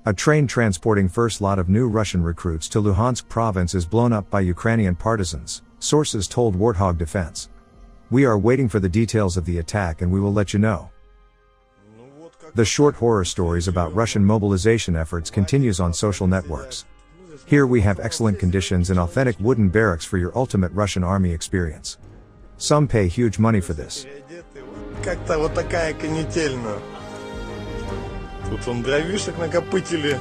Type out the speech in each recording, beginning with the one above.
A train transporting first lot of new Russian recruits to Luhansk province is blown up by Ukrainian partisans, sources told Warthog Defense. We are waiting for the details of the attack and we will let you know. The short horror stories about Russian mobilization efforts continues on social networks. Here we have excellent conditions and authentic wooden barracks for your ultimate Russian army experience. Some pay huge money for this. Как-то вот такая канительная. Тут он дровишек накопытили,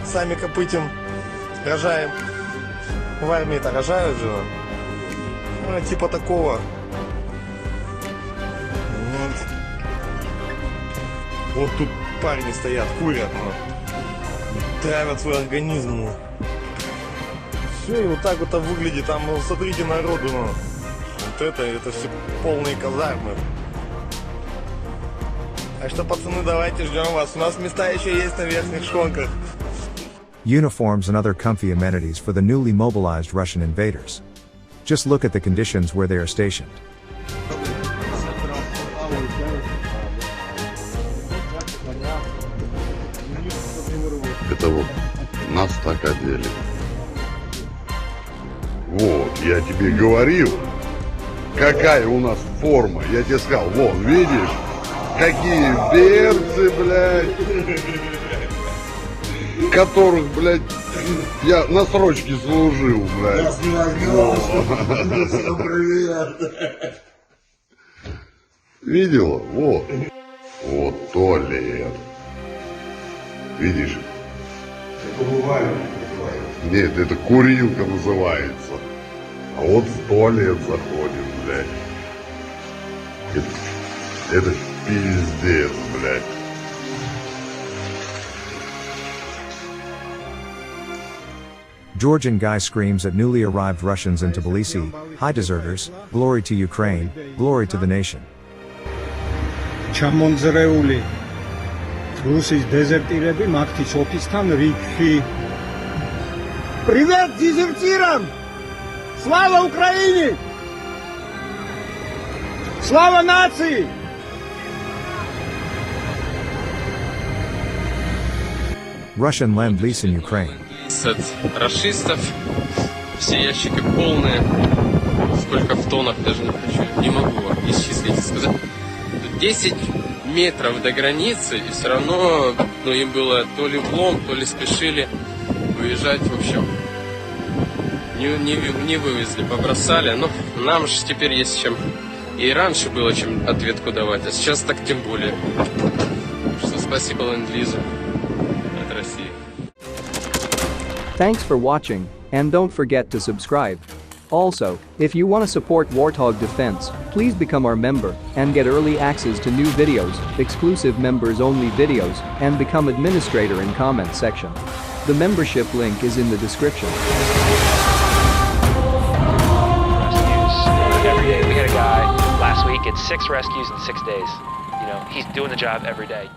сами копытим, рожаем. В армии-то рожают же. Ну, типа такого. Вот тут парни стоят, курят, травят свой организм. Все, и вот так вот выглядит. Там, смотрите, народу, вот это все полные казармы. Так что, пацаны, давайте ждем вас. У нас места еще есть на верхних шконках. Uniforms and other comfy amenities for the newly mobilized Russian invaders. Just look at the conditions where they are stationed. Это вот нас так одели. Вот, я тебе говорил, какая у нас форма. Я тебе сказал, вот, видишь? Какие берцы, блядь, которых, блядь, я на срочке служил, блядь. Видела? Вот. Вот туалет. Видишь? Нет, это курилка называется. А вот в туалет заходим, блядь. Это пиздец, блядь. Georgian guy screams at newly arrived Russians in Tbilisi, "Hi deserters, glory to Ukraine, glory to the nation." ჩამონძრეული რუსის დეზერტირები მაგთის ოფისთან რიგში. Привет дезертирам! Слава Украине! Слава нации! Russian Lend-Lease in Ukraine. От расистов, все ящики полные, сколько в тоннах даже не хочу, не могу исчислить и сказать. 10 метров до границы, и все равно, им было то ли влом, то ли спешили уезжать, в общем, не вывезли, побросали, но нам же теперь есть чем, и раньше было чем ответку давать, а сейчас так тем более. Так что спасибо Ленд-Лизу от России. Thanks for watching, and don't forget to subscribe. Also, if you want to support Warthog Defense, please become our member and get early access to new videos, exclusive members-only videos, and become administrator in comment section. The membership link is in the description. Every day. We had a guy last week, it's 6 rescues in 6 days. He's doing the job every day.